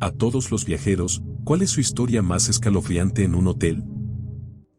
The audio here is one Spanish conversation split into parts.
A todos los viajeros, ¿cuál es su historia más escalofriante en un hotel?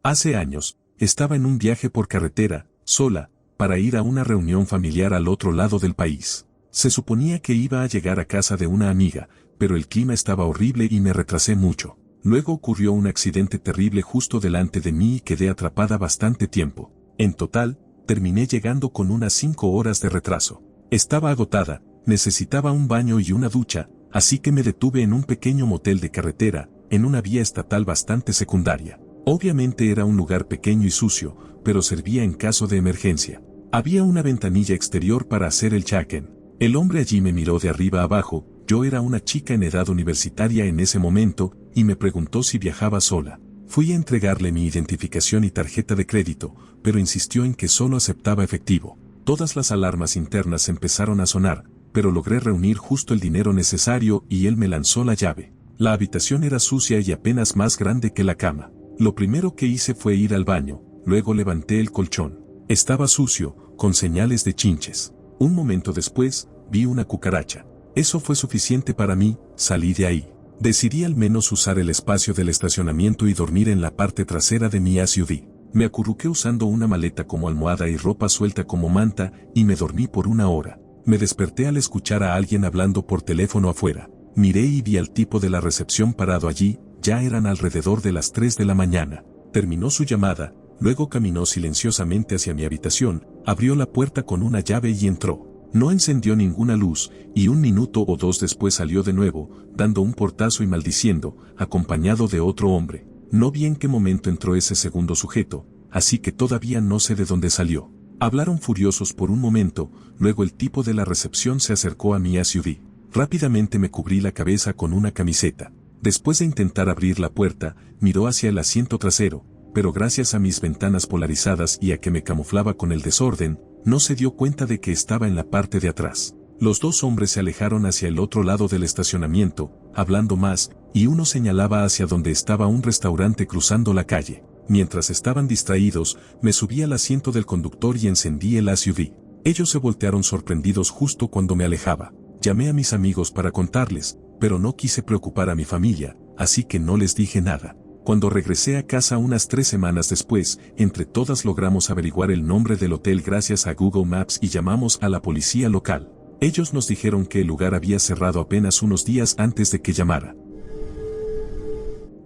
Hace años, estaba en un viaje por carretera, sola, para ir a una reunión familiar al otro lado del país. Se suponía que iba a llegar a casa de una amiga, pero el clima estaba horrible y me retrasé mucho. Luego ocurrió un accidente terrible justo delante de mí y quedé atrapada bastante tiempo. En total, terminé llegando con unas 5 horas de retraso. Estaba agotada, necesitaba un baño y una ducha, así que me detuve en un pequeño motel de carretera, en una vía estatal bastante secundaria. Obviamente era un lugar pequeño y sucio, pero servía en caso de emergencia. Había una ventanilla exterior para hacer el check-in. El hombre allí me miró de arriba abajo, yo era una chica en edad universitaria en ese momento, y me preguntó si viajaba sola. Fui a entregarle mi identificación y tarjeta de crédito, pero insistió en que solo aceptaba efectivo. Todas las alarmas internas empezaron a sonar, pero logré reunir justo el dinero necesario y él me lanzó la llave. La habitación era sucia y apenas más grande que la cama. Lo primero que hice fue ir al baño, luego levanté el colchón. Estaba sucio, con señales de chinches. Un momento después, vi una cucaracha. Eso fue suficiente para mí, salí de ahí. Decidí al menos usar el espacio del estacionamiento y dormir en la parte trasera de mi SUV. Me acurruqué usando una maleta como almohada y ropa suelta como manta, y me dormí por 1 hora. Me desperté al escuchar a alguien hablando por teléfono afuera. Miré y vi al tipo de la recepción parado allí, ya eran alrededor de las 3 de la mañana. Terminó su llamada, luego caminó silenciosamente hacia mi habitación, abrió la puerta con una llave y entró. No encendió ninguna luz, y 1 minuto o 2 después salió de nuevo, dando un portazo y maldiciendo, acompañado de otro hombre. No vi en qué momento entró ese segundo sujeto, así que todavía no sé de dónde salió. Hablaron furiosos por un momento, luego el tipo de la recepción se acercó a mi SUV. Rápidamente me cubrí la cabeza con una camiseta. Después de intentar abrir la puerta, miró hacia el asiento trasero, pero gracias a mis ventanas polarizadas y a que me camuflaba con el desorden, no se dio cuenta de que estaba en la parte de atrás. Los 2 hombres se alejaron hacia el otro lado del estacionamiento, hablando más, y uno señalaba hacia donde estaba un restaurante cruzando la calle. Mientras estaban distraídos, me subí al asiento del conductor y encendí el SUV. Ellos se voltearon sorprendidos justo cuando me alejaba. Llamé a mis amigos para contarles, pero no quise preocupar a mi familia, así que no les dije nada. Cuando regresé a casa unas 3 semanas después, entre todas logramos averiguar el nombre del hotel gracias a Google Maps y llamamos a la policía local. Ellos nos dijeron que el lugar había cerrado apenas unos días antes de que llamara.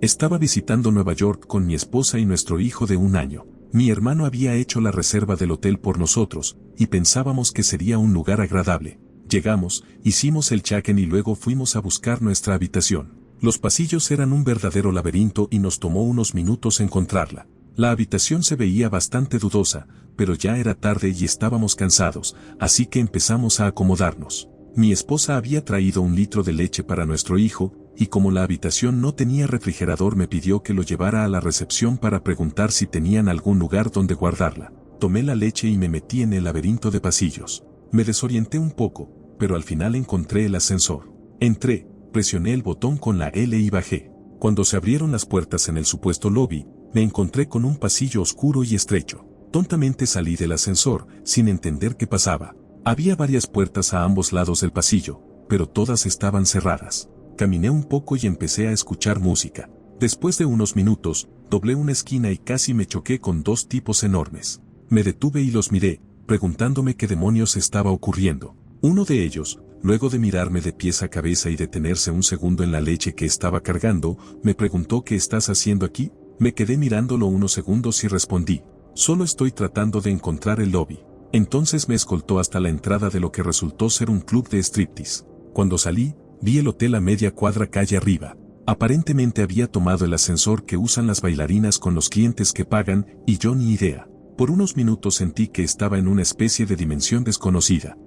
Estaba visitando Nueva York con mi esposa y nuestro hijo de 1 año. Mi hermano había hecho la reserva del hotel por nosotros, y pensábamos que sería un lugar agradable. Llegamos, hicimos el check-in y luego fuimos a buscar nuestra habitación. Los pasillos eran un verdadero laberinto y nos tomó unos minutos encontrarla. La habitación se veía bastante dudosa, pero ya era tarde y estábamos cansados, así que empezamos a acomodarnos. Mi esposa había traído 1 litro de leche para nuestro hijo, y como la habitación no tenía refrigerador me pidió que lo llevara a la recepción para preguntar si tenían algún lugar donde guardarla. Tomé la leche y me metí en el laberinto de pasillos. Me desorienté un poco, pero al final encontré el ascensor. Entré, presioné el botón con la L y bajé. Cuando se abrieron las puertas en el supuesto lobby, me encontré con un pasillo oscuro y estrecho. Tontamente salí del ascensor, sin entender qué pasaba. Había varias puertas a ambos lados del pasillo, pero todas estaban cerradas. Caminé un poco y empecé a escuchar música. Después de unos minutos, doblé una esquina y casi me choqué con 2 tipos enormes. Me detuve y los miré, preguntándome qué demonios estaba ocurriendo. Uno de ellos, luego de mirarme de pies a cabeza y detenerse un segundo en la leche que estaba cargando, me preguntó ¿qué estás haciendo aquí? Me quedé mirándolo unos segundos y respondí, solo estoy tratando de encontrar el lobby. Entonces me escoltó hasta la entrada de lo que resultó ser un club de striptease. Cuando salí, vi el hotel a media cuadra calle arriba. Aparentemente había tomado el ascensor que usan las bailarinas con los clientes que pagan, y yo ni idea. Por unos minutos sentí que estaba en una especie de dimensión desconocida.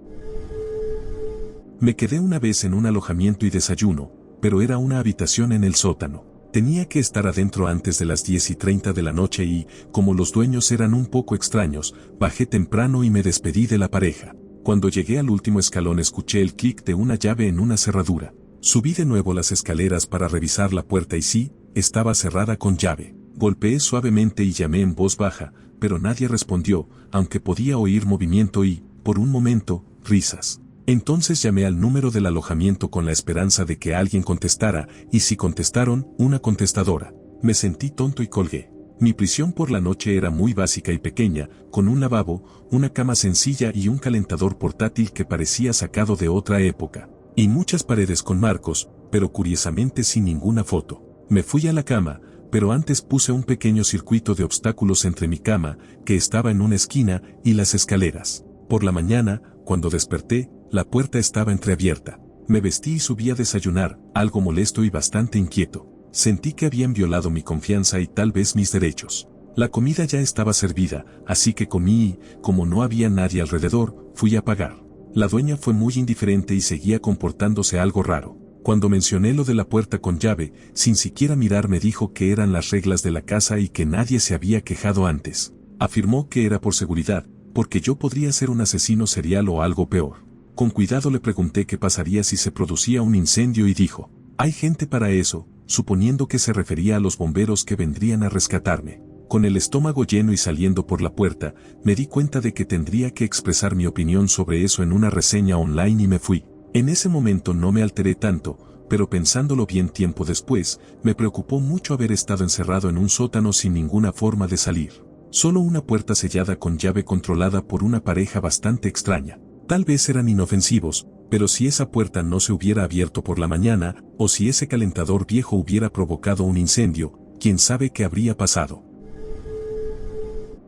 Me quedé una vez en un alojamiento y desayuno, pero era una habitación en el sótano. Tenía que estar adentro antes de las 10:30 de la noche y, como los dueños eran un poco extraños, bajé temprano y me despedí de la pareja. Cuando llegué al último escalón escuché el clic de una llave en una cerradura. Subí de nuevo las escaleras para revisar la puerta y sí, estaba cerrada con llave. Golpeé suavemente y llamé en voz baja, pero nadie respondió, aunque podía oír movimiento y, por un momento, risas. Entonces llamé al número del alojamiento con la esperanza de que alguien contestara, y si contestaron, una contestadora. Me sentí tonto y colgué. Mi prisión por la noche era muy básica y pequeña, con un lavabo, una cama sencilla y un calentador portátil que parecía sacado de otra época. Y muchas paredes con marcos, pero curiosamente sin ninguna foto. Me fui a la cama, pero antes puse un pequeño circuito de obstáculos entre mi cama, que estaba en una esquina, y las escaleras. Por la mañana, cuando desperté, la puerta estaba entreabierta. Me vestí y subí a desayunar, algo molesto y bastante inquieto. Sentí que habían violado mi confianza y tal vez mis derechos. La comida ya estaba servida, así que comí y, como no había nadie alrededor, fui a pagar. La dueña fue muy indiferente y seguía comportándose algo raro. Cuando mencioné lo de la puerta con llave, sin siquiera mirar me dijo que eran las reglas de la casa y que nadie se había quejado antes. Afirmó que era por seguridad, porque yo podría ser un asesino serial o algo peor. Con cuidado le pregunté qué pasaría si se producía un incendio y dijo, hay gente para eso, suponiendo que se refería a los bomberos que vendrían a rescatarme. Con el estómago lleno y saliendo por la puerta, me di cuenta de que tendría que expresar mi opinión sobre eso en una reseña online y me fui. En ese momento no me alteré tanto, pero pensándolo bien tiempo después, me preocupó mucho haber estado encerrado en un sótano sin ninguna forma de salir. Solo una puerta sellada con llave controlada por una pareja bastante extraña. Tal vez eran inofensivos, pero si esa puerta no se hubiera abierto por la mañana, o si ese calentador viejo hubiera provocado un incendio, quién sabe qué habría pasado.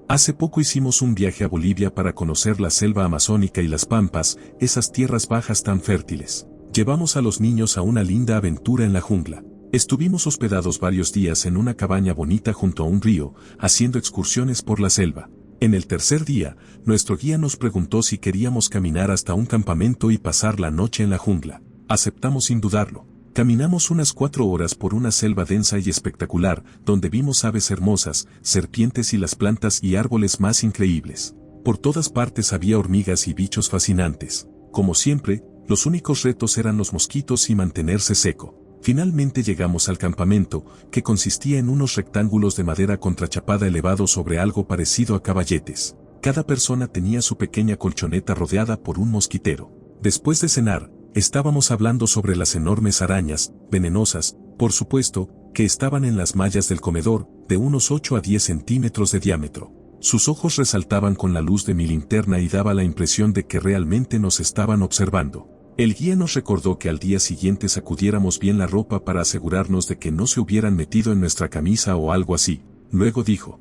Hace poco hicimos un viaje a Bolivia para conocer la selva amazónica y las pampas, esas tierras bajas tan fértiles. Llevamos a los niños a una linda aventura en la jungla. Estuvimos hospedados varios días en una cabaña bonita junto a un río, haciendo excursiones por la selva. En el tercer día, nuestro guía nos preguntó si queríamos caminar hasta un campamento y pasar la noche en la jungla. Aceptamos sin dudarlo. Caminamos unas 4 horas por una selva densa y espectacular, donde vimos aves hermosas, serpientes y las plantas y árboles más increíbles. Por todas partes había hormigas y bichos fascinantes. Como siempre, los únicos retos eran los mosquitos y mantenerse seco. Finalmente llegamos al campamento, que consistía en unos rectángulos de madera contrachapada elevados sobre algo parecido a caballetes. Cada persona tenía su pequeña colchoneta rodeada por un mosquitero. Después de cenar, estábamos hablando sobre las enormes arañas, venenosas, por supuesto, que estaban en las mallas del comedor, de unos 8 a 10 centímetros de diámetro. Sus ojos resaltaban con la luz de mi linterna y daba la impresión de que realmente nos estaban observando. El guía nos recordó que al día siguiente sacudiéramos bien la ropa para asegurarnos de que no se hubieran metido en nuestra camisa o algo así. Luego dijo,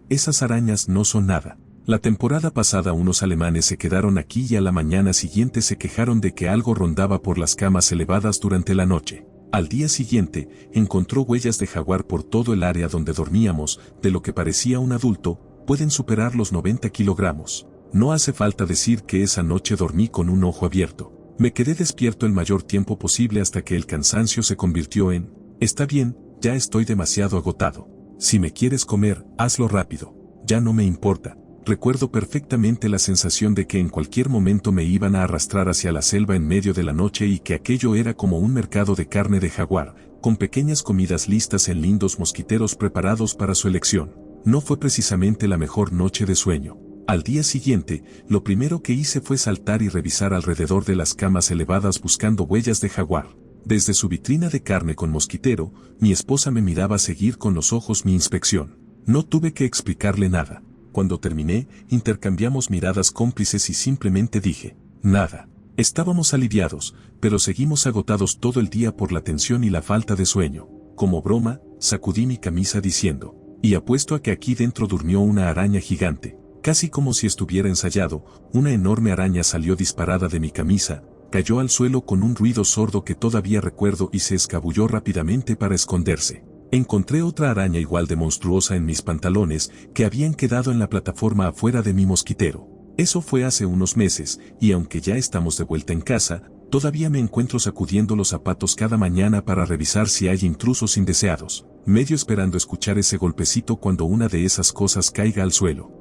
esas arañas no son nada. La temporada pasada unos alemanes se quedaron aquí y a la mañana siguiente se quejaron de que algo rondaba por las camas elevadas durante la noche. Al día siguiente, encontró huellas de jaguar por todo el área donde dormíamos, de lo que parecía un adulto, pueden superar los 90 kilogramos. No hace falta decir que esa noche dormí con un ojo abierto. Me quedé despierto el mayor tiempo posible hasta que el cansancio se convirtió en, está bien, ya estoy demasiado agotado. Si me quieres comer, hazlo rápido. Ya no me importa. Recuerdo perfectamente la sensación de que en cualquier momento me iban a arrastrar hacia la selva en medio de la noche y que aquello era como un mercado de carne de jaguar, con pequeñas comidas listas en lindos mosquiteros preparados para su elección. No fue precisamente la mejor noche de sueño. Al día siguiente, lo primero que hice fue saltar y revisar alrededor de las camas elevadas buscando huellas de jaguar. Desde su vitrina de carne con mosquitero, mi esposa me miraba seguir con los ojos mi inspección. No tuve que explicarle nada. Cuando terminé, intercambiamos miradas cómplices y simplemente dije, nada. Estábamos aliviados, pero seguimos agotados todo el día por la tensión y la falta de sueño. Como broma, sacudí mi camisa diciendo, y apuesto a que aquí dentro durmió una araña gigante. Casi como si estuviera ensayado, una enorme araña salió disparada de mi camisa, cayó al suelo con un ruido sordo que todavía recuerdo y se escabulló rápidamente para esconderse. Encontré otra araña igual de monstruosa en mis pantalones que habían quedado en la plataforma afuera de mi mosquitero. Eso fue hace unos meses, y aunque ya estamos de vuelta en casa, todavía me encuentro sacudiendo los zapatos cada mañana para revisar si hay intrusos indeseados, medio esperando escuchar ese golpecito cuando una de esas cosas caiga al suelo.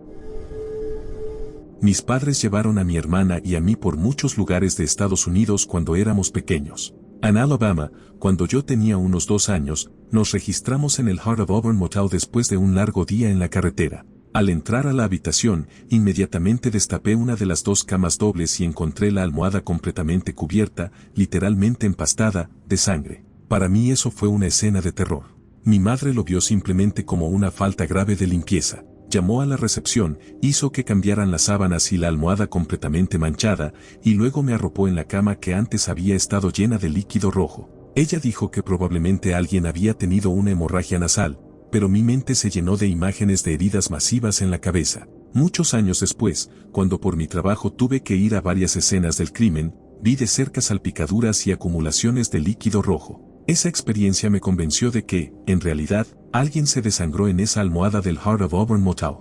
Mis padres llevaron a mi hermana y a mí por muchos lugares de Estados Unidos cuando éramos pequeños. En Alabama, cuando yo tenía unos 2 años, nos registramos en el Heart of Auburn Motel después de un largo día en la carretera. Al entrar a la habitación, inmediatamente destapé una de las dos camas dobles y encontré la almohada completamente cubierta, literalmente empastada, de sangre. Para mí eso fue una escena de terror. Mi madre lo vio simplemente como una falta grave de limpieza. Llamó a la recepción, hizo que cambiaran las sábanas y la almohada completamente manchada, y luego me arropó en la cama que antes había estado llena de líquido rojo. Ella dijo que probablemente alguien había tenido una hemorragia nasal, pero mi mente se llenó de imágenes de heridas masivas en la cabeza. Muchos años después, cuando por mi trabajo tuve que ir a varias escenas del crimen, vi de cerca salpicaduras y acumulaciones de líquido rojo. Esa experiencia me convenció de que, en realidad, alguien se desangró en esa almohada del Heart of Auburn Motel.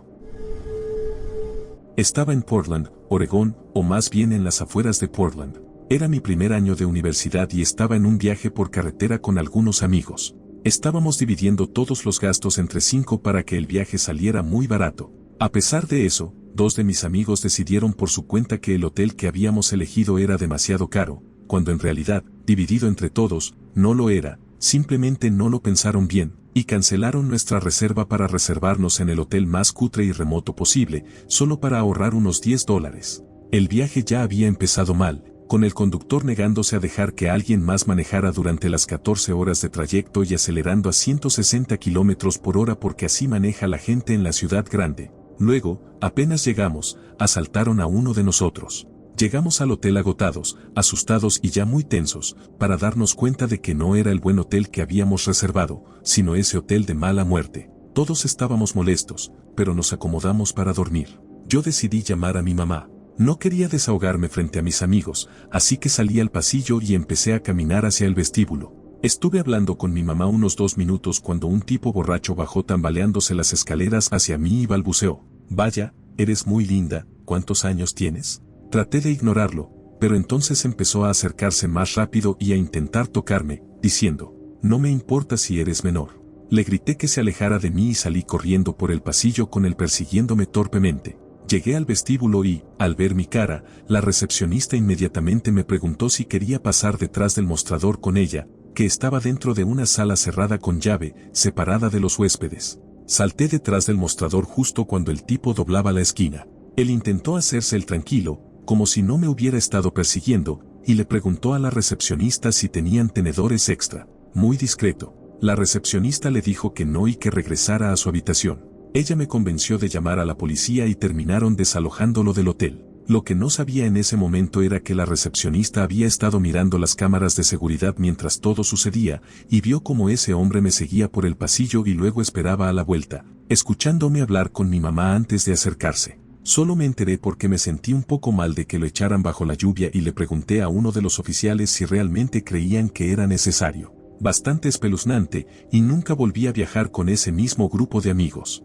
Estaba en Portland, Oregón, o más bien en las afueras de Portland. Era mi primer año de universidad y estaba en un viaje por carretera con algunos amigos. Estábamos dividiendo todos los gastos entre 5 para que el viaje saliera muy barato. A pesar de eso, 2 de mis amigos decidieron por su cuenta que el hotel que habíamos elegido era demasiado caro, cuando en realidad, dividido entre todos, no lo era, simplemente no lo pensaron bien, y cancelaron nuestra reserva para reservarnos en el hotel más cutre y remoto posible, solo para ahorrar unos $10. El viaje ya había empezado mal, con el conductor negándose a dejar que alguien más manejara durante las 14 horas de trayecto y acelerando a 160 km por hora porque así maneja la gente en la ciudad grande. Luego, apenas llegamos, asaltaron a uno de nosotros. Llegamos al hotel agotados, asustados y ya muy tensos, para darnos cuenta de que no era el buen hotel que habíamos reservado, sino ese hotel de mala muerte. Todos estábamos molestos, pero nos acomodamos para dormir. Yo decidí llamar a mi mamá. No quería desahogarme frente a mis amigos, así que salí al pasillo y empecé a caminar hacia el vestíbulo. Estuve hablando con mi mamá unos 2 minutos cuando un tipo borracho bajó tambaleándose las escaleras hacia mí y balbuceó: «Vaya, eres muy linda, ¿cuántos años tienes?». Traté de ignorarlo, pero entonces empezó a acercarse más rápido y a intentar tocarme, diciendo: «No me importa si eres menor». Le grité que se alejara de mí y salí corriendo por el pasillo con él persiguiéndome torpemente. Llegué al vestíbulo y, al ver mi cara, la recepcionista inmediatamente me preguntó si quería pasar detrás del mostrador con ella, que estaba dentro de una sala cerrada con llave, separada de los huéspedes. Salté detrás del mostrador justo cuando el tipo doblaba la esquina. Él intentó hacerse el tranquilo, como si no me hubiera estado persiguiendo, y le preguntó a la recepcionista si tenían tenedores extra. Muy discreto. La recepcionista le dijo que no y que regresara a su habitación. Ella me convenció de llamar a la policía y terminaron desalojándolo del hotel. Lo que no sabía en ese momento era que la recepcionista había estado mirando las cámaras de seguridad mientras todo sucedía, y vio cómo ese hombre me seguía por el pasillo y luego esperaba a la vuelta, escuchándome hablar con mi mamá antes de acercarse. Solo me enteré porque me sentí un poco mal de que lo echaran bajo la lluvia y le pregunté a uno de los oficiales si realmente creían que era necesario. Bastante espeluznante, y nunca volví a viajar con ese mismo grupo de amigos.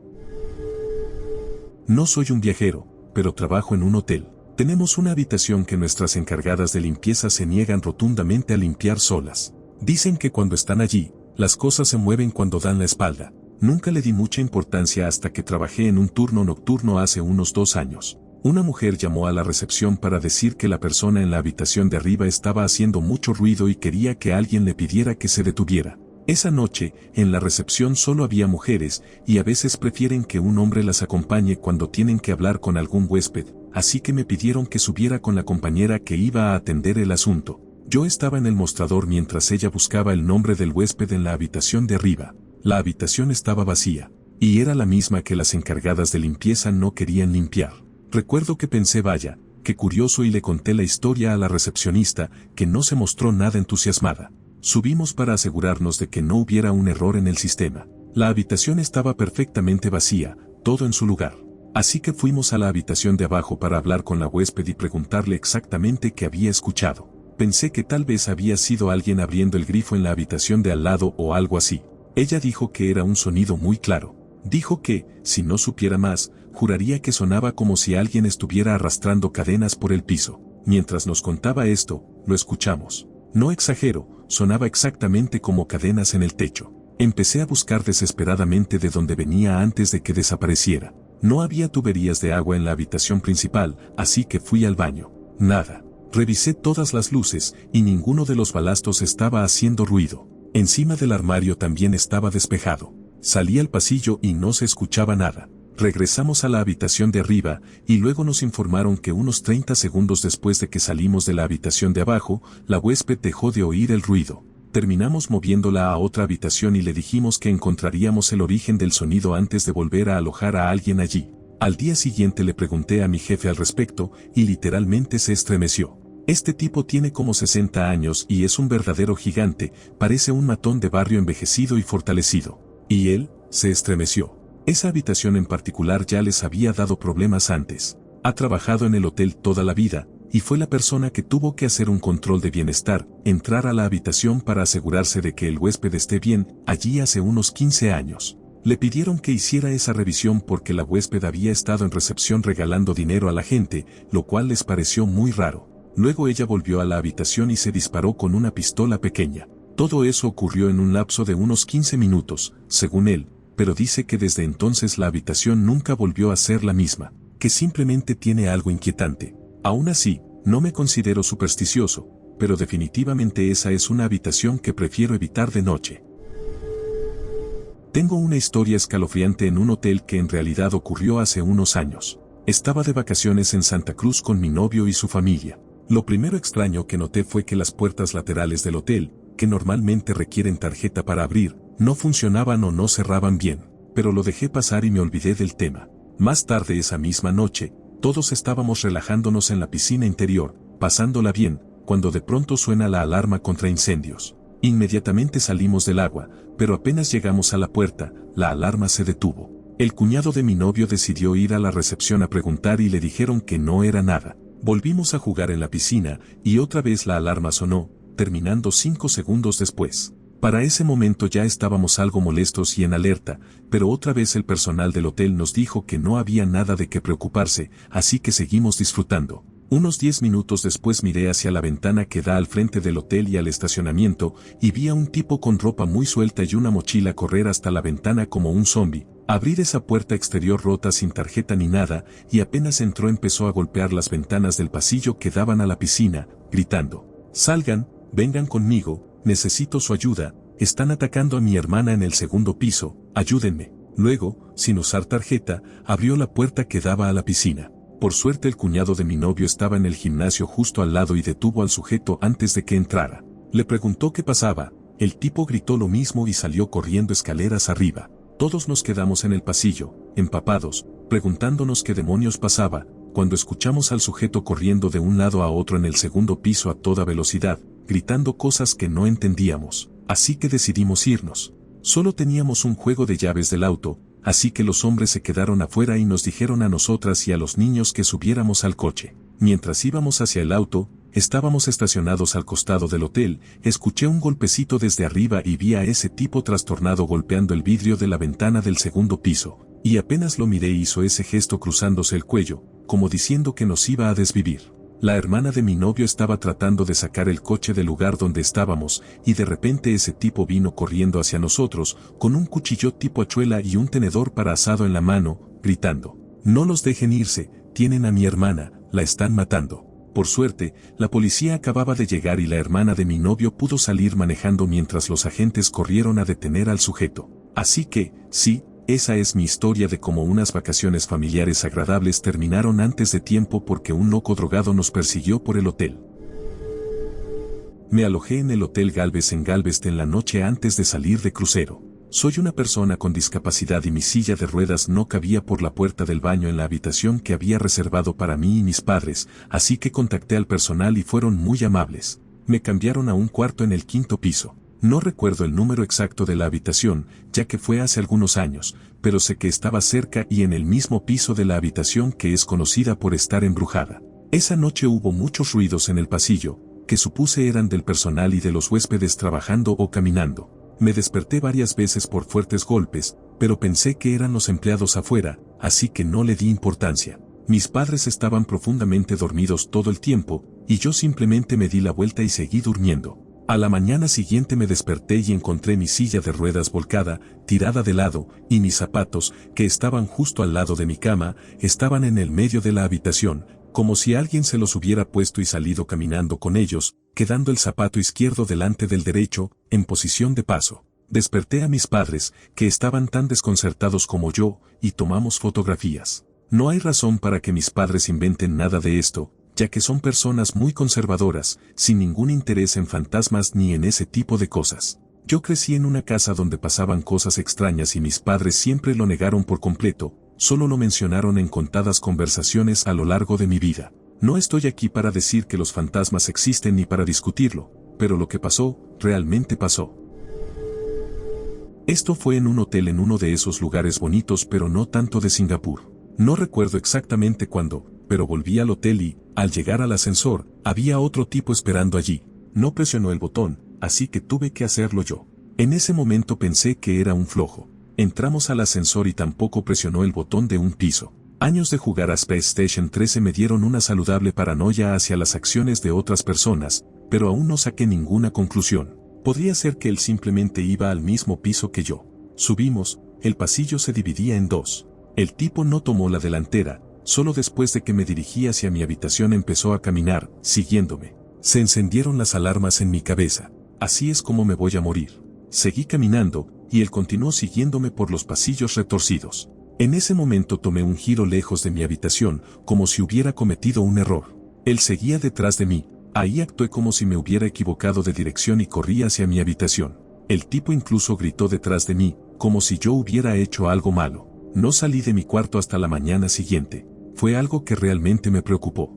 No soy un viajero, pero trabajo en un hotel. Tenemos una habitación que nuestras encargadas de limpieza se niegan rotundamente a limpiar solas. Dicen que cuando están allí, las cosas se mueven cuando dan la espalda. Nunca le di mucha importancia hasta que trabajé en un turno nocturno hace unos 2 años. Una mujer llamó a la recepción para decir que la persona en la habitación de arriba estaba haciendo mucho ruido y quería que alguien le pidiera que se detuviera. Esa noche, en la recepción solo había mujeres, y a veces prefieren que un hombre las acompañe cuando tienen que hablar con algún huésped, así que me pidieron que subiera con la compañera que iba a atender el asunto. Yo estaba en el mostrador mientras ella buscaba el nombre del huésped en la habitación de arriba. La habitación estaba vacía, y era la misma que las encargadas de limpieza no querían limpiar. Recuerdo que pensé: vaya, qué curioso, y le conté la historia a la recepcionista, que no se mostró nada entusiasmada. Subimos para asegurarnos de que no hubiera un error en el sistema. La habitación estaba perfectamente vacía, todo en su lugar. Así que fuimos a la habitación de abajo para hablar con la huésped y preguntarle exactamente qué había escuchado. Pensé que tal vez había sido alguien abriendo el grifo en la habitación de al lado o algo así. Ella dijo que era un sonido muy claro. Dijo que, si no supiera más, juraría que sonaba como si alguien estuviera arrastrando cadenas por el piso. Mientras nos contaba esto, lo escuchamos. No exagero, sonaba exactamente como cadenas en el techo. Empecé a buscar desesperadamente de dónde venía antes de que desapareciera. No había tuberías de agua en la habitación principal, así que fui al baño. Nada. Revisé todas las luces, y ninguno de los balastos estaba haciendo ruido. Encima del armario también estaba despejado. Salí al pasillo y no se escuchaba nada. Regresamos a la habitación de arriba, y luego nos informaron que unos 30 segundos después de que salimos de la habitación de abajo, la huésped dejó de oír el ruido. Terminamos moviéndola a otra habitación y le dijimos que encontraríamos el origen del sonido antes de volver a alojar a alguien allí. Al día siguiente le pregunté a mi jefe al respecto, y literalmente se estremeció. Este tipo tiene como 60 años y es un verdadero gigante, parece un matón de barrio envejecido y fortalecido. Y él, se estremeció. Esa habitación en particular ya les había dado problemas antes. Ha trabajado en el hotel toda la vida, y fue la persona que tuvo que hacer un control de bienestar, entrar a la habitación para asegurarse de que el huésped esté bien, allí hace unos 15 años. Le pidieron que hiciera esa revisión porque la huésped había estado en recepción regalando dinero a la gente, lo cual les pareció muy raro. Luego ella volvió a la habitación y se disparó con una pistola pequeña. Todo eso ocurrió en un lapso de unos 15 minutos, según él, pero dice que desde entonces la habitación nunca volvió a ser la misma, que simplemente tiene algo inquietante. Aún así, no me considero supersticioso, pero definitivamente esa es una habitación que prefiero evitar de noche. Tengo una historia escalofriante en un hotel que en realidad ocurrió hace unos años. Estaba de vacaciones en Santa Cruz con mi novio y su familia. Lo primero extraño que noté fue que las puertas laterales del hotel, que normalmente requieren tarjeta para abrir, no funcionaban o no cerraban bien, pero lo dejé pasar y me olvidé del tema. Más tarde esa misma noche, todos estábamos relajándonos en la piscina interior, pasándola bien, cuando de pronto suena la alarma contra incendios. Inmediatamente salimos del agua, pero apenas llegamos a la puerta, la alarma se detuvo. El cuñado de mi novio decidió ir a la recepción a preguntar y le dijeron que no era nada. Volvimos a jugar en la piscina, y otra vez la alarma sonó, terminando 5 segundos después. Para ese momento ya estábamos algo molestos y en alerta, pero otra vez el personal del hotel nos dijo que no había nada de qué preocuparse, así que seguimos disfrutando. Unos 10 minutos después miré hacia la ventana que da al frente del hotel y al estacionamiento, y vi a un tipo con ropa muy suelta y una mochila correr hasta la ventana como un zombi, abrir esa puerta exterior rota sin tarjeta ni nada, y apenas entró empezó a golpear las ventanas del pasillo que daban a la piscina, gritando: «Salgan, vengan conmigo, necesito su ayuda, están atacando a mi hermana en el segundo piso, ayúdenme». Luego, sin usar tarjeta, abrió la puerta que daba a la piscina. Por suerte el cuñado de mi novio estaba en el gimnasio justo al lado y detuvo al sujeto antes de que entrara. Le preguntó qué pasaba, el tipo gritó lo mismo y salió corriendo escaleras arriba. Todos nos quedamos en el pasillo, empapados, preguntándonos qué demonios pasaba, cuando escuchamos al sujeto corriendo de un lado a otro en el segundo piso a toda velocidad, gritando cosas que no entendíamos. Así que decidimos irnos. Solo teníamos un juego de llaves del auto, así que los hombres se quedaron afuera y nos dijeron a nosotras y a los niños que subiéramos al coche. Mientras íbamos hacia el auto, estábamos estacionados al costado del hotel, escuché un golpecito desde arriba y vi a ese tipo trastornado golpeando el vidrio de la ventana del segundo piso, y apenas lo miré hizo ese gesto cruzándose el cuello, como diciendo que nos iba a desvivir. La hermana de mi novio estaba tratando de sacar el coche del lugar donde estábamos, y de repente ese tipo vino corriendo hacia nosotros, con un cuchillo tipo hachuela y un tenedor para asado en la mano, gritando: «No los dejen irse, tienen a mi hermana, la están matando». Por suerte, la policía acababa de llegar y la hermana de mi novio pudo salir manejando mientras los agentes corrieron a detener al sujeto. Así que, sí, esa es mi historia de cómo unas vacaciones familiares agradables terminaron antes de tiempo porque un loco drogado nos persiguió por el hotel. Me alojé en el Hotel Galvez en Galveston la noche antes de salir de crucero. Soy una persona con discapacidad y mi silla de ruedas no cabía por la puerta del baño en la habitación que había reservado para mí y mis padres, así que contacté al personal y fueron muy amables. Me cambiaron a un cuarto en el 5º piso. No recuerdo el número exacto de la habitación, ya que fue hace algunos años, pero sé que estaba cerca y en el mismo piso de la habitación que es conocida por estar embrujada. Esa noche hubo muchos ruidos en el pasillo, que supuse eran del personal y de los huéspedes trabajando o caminando. Me desperté varias veces por fuertes golpes, pero pensé que eran los empleados afuera, así que no le di importancia. Mis padres estaban profundamente dormidos todo el tiempo, y yo simplemente me di la vuelta y seguí durmiendo. A la mañana siguiente me desperté y encontré mi silla de ruedas volcada, tirada de lado, y mis zapatos, que estaban justo al lado de mi cama, estaban en el medio de la habitación, como si alguien se los hubiera puesto y salido caminando con ellos, quedando el zapato izquierdo delante del derecho, en posición de paso. Desperté a mis padres, que estaban tan desconcertados como yo, y tomamos fotografías. No hay razón para que mis padres inventen nada de esto, ya que son personas muy conservadoras, sin ningún interés en fantasmas ni en ese tipo de cosas. Yo crecí en una casa donde pasaban cosas extrañas y mis padres siempre lo negaron por completo, solo lo mencionaron en contadas conversaciones a lo largo de mi vida. No estoy aquí para decir que los fantasmas existen ni para discutirlo, pero lo que pasó, realmente pasó. Esto fue en un hotel en uno de esos lugares bonitos pero no tanto de Singapur. No recuerdo exactamente cuándo, pero volví al hotel y, al llegar al ascensor, había otro tipo esperando allí. No presionó el botón, así que tuve que hacerlo yo. En ese momento pensé que era un flojo. Entramos al ascensor y tampoco presionó el botón de un piso. Años de jugar a PlayStation 13 me dieron una saludable paranoia hacia las acciones de otras personas, pero aún no saqué ninguna conclusión. Podría ser que él simplemente iba al mismo piso que yo. Subimos, el pasillo se dividía en dos. El tipo no tomó la delantera, solo después de que me dirigí hacia mi habitación empezó a caminar, siguiéndome. Se encendieron las alarmas en mi cabeza. Así es como me voy a morir. Seguí caminando, y él continuó siguiéndome por los pasillos retorcidos. En ese momento tomé un giro lejos de mi habitación, como si hubiera cometido un error. Él seguía detrás de mí. Ahí actué como si me hubiera equivocado de dirección y corrí hacia mi habitación. El tipo incluso gritó detrás de mí, como si yo hubiera hecho algo malo. No salí de mi cuarto hasta la mañana siguiente. Fue algo que realmente me preocupó.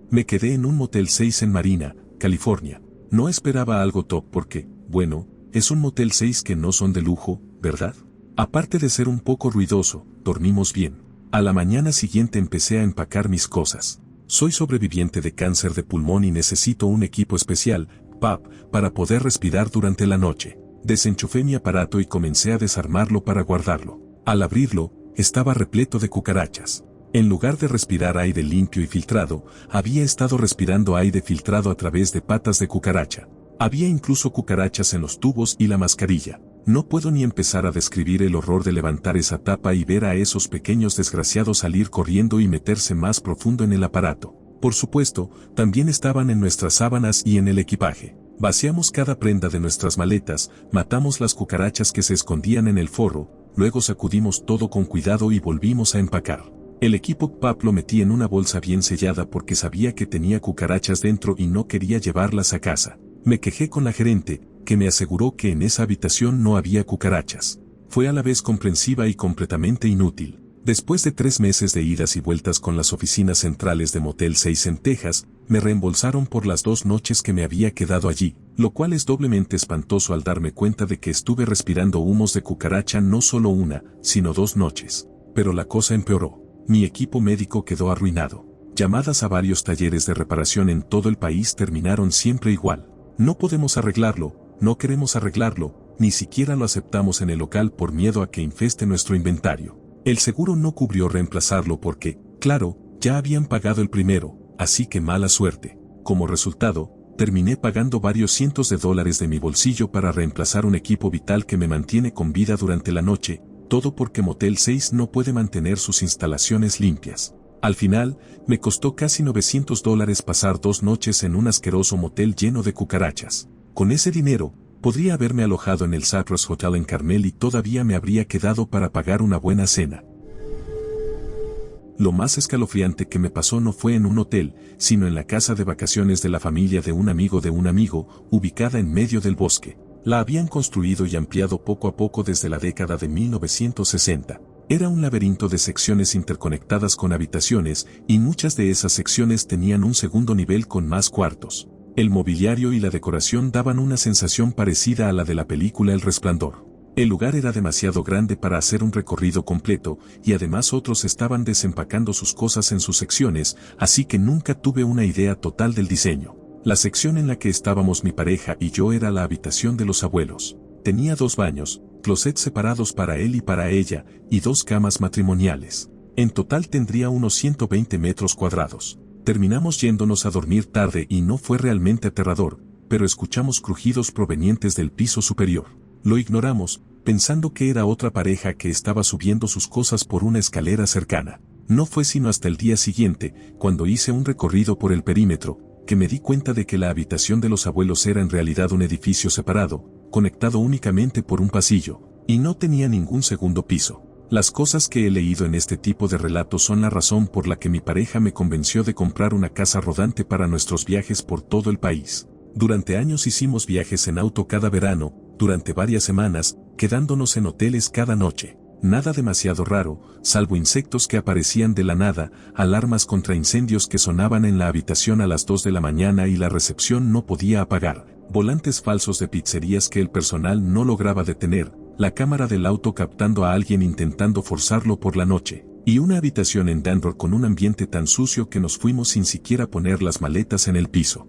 Me quedé en un Motel 6 en Marina, California. No esperaba algo top porque, bueno, es un Motel 6 que no son de lujo, ¿verdad? Aparte de ser un poco ruidoso, dormimos bien. A la mañana siguiente empecé a empacar mis cosas. Soy sobreviviente de cáncer de pulmón y necesito un equipo especial, PAP, para poder respirar durante la noche. Desenchufé mi aparato y comencé a desarmarlo para guardarlo. Al abrirlo, estaba repleto de cucarachas. En lugar de respirar aire limpio y filtrado, había estado respirando aire filtrado a través de patas de cucaracha. Había incluso cucarachas en los tubos y la mascarilla. No puedo ni empezar a describir el horror de levantar esa tapa y ver a esos pequeños desgraciados salir corriendo y meterse más profundo en el aparato. Por supuesto, también estaban en nuestras sábanas y en el equipaje. Vaciamos cada prenda de nuestras maletas, matamos las cucarachas que se escondían en el forro, luego sacudimos todo con cuidado y volvimos a empacar. El equipo PAP lo metí en una bolsa bien sellada porque sabía que tenía cucarachas dentro y no quería llevarlas a casa. Me quejé con la gerente, que me aseguró que en esa habitación no había cucarachas. Fue a la vez comprensiva y completamente inútil. Después de 3 meses de idas y vueltas con las oficinas centrales de Motel 6 en Texas, me reembolsaron por las 2 noches que me había quedado allí, lo cual es doblemente espantoso al darme cuenta de que estuve respirando humos de cucaracha no solo una, sino 2 noches. Pero la cosa empeoró. Mi equipo médico quedó arruinado. Llamadas a varios talleres de reparación en todo el país terminaron siempre igual. No podemos arreglarlo. No queremos arreglarlo, ni siquiera lo aceptamos en el local por miedo a que infeste nuestro inventario. El seguro no cubrió reemplazarlo porque, claro, ya habían pagado el primero, así que mala suerte. Como resultado, terminé pagando varios cientos de dólares de mi bolsillo para reemplazar un equipo vital que me mantiene con vida durante la noche, todo porque Motel 6 no puede mantener sus instalaciones limpias. Al final, me costó casi $900 pasar 2 noches en un asqueroso motel lleno de cucarachas. Con ese dinero, podría haberme alojado en el Cypress Hotel en Carmel y todavía me habría quedado para pagar una buena cena. Lo más escalofriante que me pasó no fue en un hotel, sino en la casa de vacaciones de la familia de un amigo, ubicada en medio del bosque. La habían construido y ampliado poco a poco desde la década de 1960. Era un laberinto de secciones interconectadas con habitaciones, y muchas de esas secciones tenían un segundo nivel con más cuartos. El mobiliario y la decoración daban una sensación parecida a la de la película El Resplandor. El lugar era demasiado grande para hacer un recorrido completo, y además otros estaban desempacando sus cosas en sus secciones, así que nunca tuve una idea total del diseño. La sección en la que estábamos mi pareja y yo era la habitación de los abuelos. Tenía 2 baños, closets separados para él y para ella, y 2 camas matrimoniales. En total tendría unos 120 metros cuadrados. Terminamos yéndonos a dormir tarde y no fue realmente aterrador, pero escuchamos crujidos provenientes del piso superior. Lo ignoramos, pensando que era otra pareja que estaba subiendo sus cosas por una escalera cercana. No fue sino hasta el día siguiente, cuando hice un recorrido por el perímetro, que me di cuenta de que la habitación de los abuelos era en realidad un edificio separado, conectado únicamente por un pasillo, y no tenía ningún segundo piso. Las cosas que he leído en este tipo de relatos son la razón por la que mi pareja me convenció de comprar una casa rodante para nuestros viajes por todo el país. Durante años hicimos viajes en auto cada verano, durante varias semanas, quedándonos en hoteles cada noche. Nada demasiado raro, salvo insectos que aparecían de la nada, alarmas contra incendios que sonaban en la habitación a las 2 de la mañana y la recepción no podía apagar, volantes falsos de pizzerías que el personal no lograba detener, la cámara del auto captando a alguien intentando forzarlo por la noche, y una habitación en Denver con un ambiente tan sucio que nos fuimos sin siquiera poner las maletas en el piso.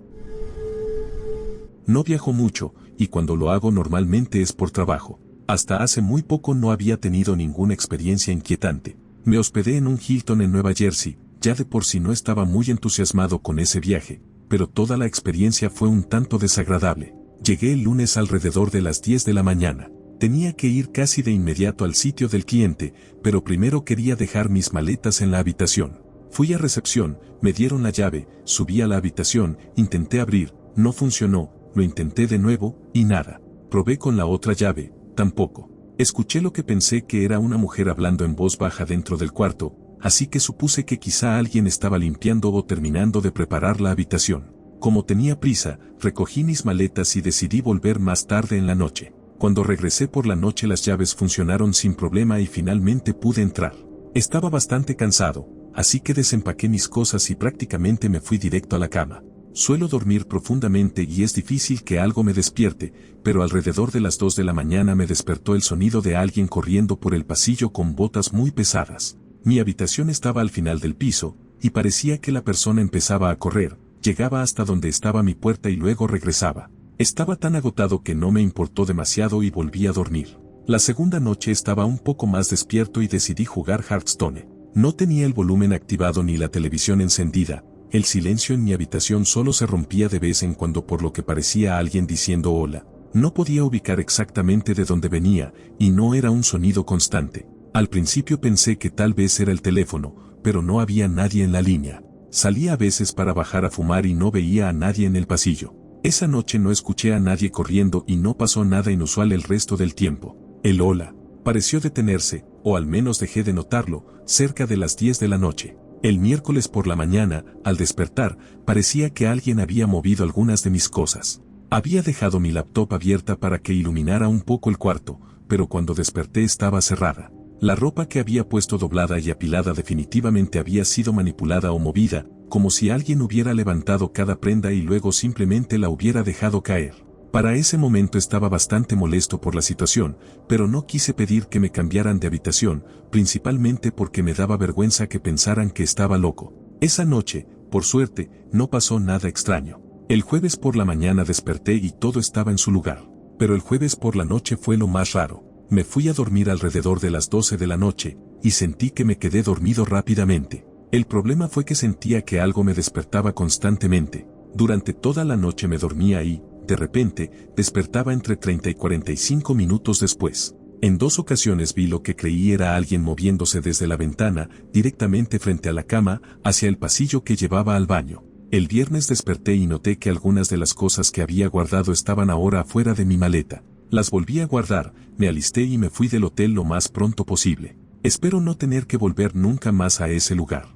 No viajo mucho, y cuando lo hago normalmente es por trabajo. Hasta hace muy poco no había tenido ninguna experiencia inquietante. Me hospedé en un Hilton en Nueva Jersey, ya de por sí no estaba muy entusiasmado con ese viaje, pero toda la experiencia fue un tanto desagradable. Llegué el lunes alrededor de las 10 de la mañana. Tenía que ir casi de inmediato al sitio del cliente, pero primero quería dejar mis maletas en la habitación. Fui a recepción, me dieron la llave, subí a la habitación, intenté abrir, no funcionó, lo intenté de nuevo, y nada. Probé con la otra llave, tampoco. Escuché lo que pensé que era una mujer hablando en voz baja dentro del cuarto, así que supuse que quizá alguien estaba limpiando o terminando de preparar la habitación. Como tenía prisa, recogí mis maletas y decidí volver más tarde en la noche. Cuando regresé por la noche las llaves funcionaron sin problema y finalmente pude entrar. Estaba bastante cansado, así que desempaqué mis cosas y prácticamente me fui directo a la cama. Suelo dormir profundamente y es difícil que algo me despierte, pero alrededor de las 2 de la mañana me despertó el sonido de alguien corriendo por el pasillo con botas muy pesadas. Mi habitación estaba al final del piso, y parecía que la persona empezaba a correr, llegaba hasta donde estaba mi puerta y luego regresaba. Estaba tan agotado que no me importó demasiado y volví a dormir. La segunda noche estaba un poco más despierto y decidí jugar Hearthstone. No tenía el volumen activado ni la televisión encendida. El silencio en mi habitación solo se rompía de vez en cuando por lo que parecía alguien diciendo hola. No podía ubicar exactamente de dónde venía, y no era un sonido constante. Al principio pensé que tal vez era el teléfono, pero no había nadie en la línea. Salía a veces para bajar a fumar y no veía a nadie en el pasillo. Esa noche no escuché a nadie corriendo y no pasó nada inusual el resto del tiempo. El hola pareció detenerse, o al menos dejé de notarlo, cerca de las 10 de la noche. El miércoles por la mañana, al despertar, parecía que alguien había movido algunas de mis cosas. Había dejado mi laptop abierta para que iluminara un poco el cuarto, pero cuando desperté estaba cerrada. La ropa que había puesto doblada y apilada definitivamente había sido manipulada o movida, como si alguien hubiera levantado cada prenda y luego simplemente la hubiera dejado caer. Para ese momento estaba bastante molesto por la situación, pero no quise pedir que me cambiaran de habitación, principalmente porque me daba vergüenza que pensaran que estaba loco. Esa noche, por suerte, no pasó nada extraño. El jueves por la mañana desperté y todo estaba en su lugar. Pero el jueves por la noche fue lo más raro. Me fui a dormir alrededor de las 12 de la noche, y sentí que me quedé dormido rápidamente. El problema fue que sentía que algo me despertaba constantemente. Durante toda la noche me dormía y, de repente, despertaba entre 30 y 45 minutos después. En 2 ocasiones vi lo que creí era alguien moviéndose desde la ventana, directamente frente a la cama, hacia el pasillo que llevaba al baño. El viernes desperté y noté que algunas de las cosas que había guardado estaban ahora afuera de mi maleta. Las volví a guardar, me alisté y me fui del hotel lo más pronto posible. Espero no tener que volver nunca más a ese lugar.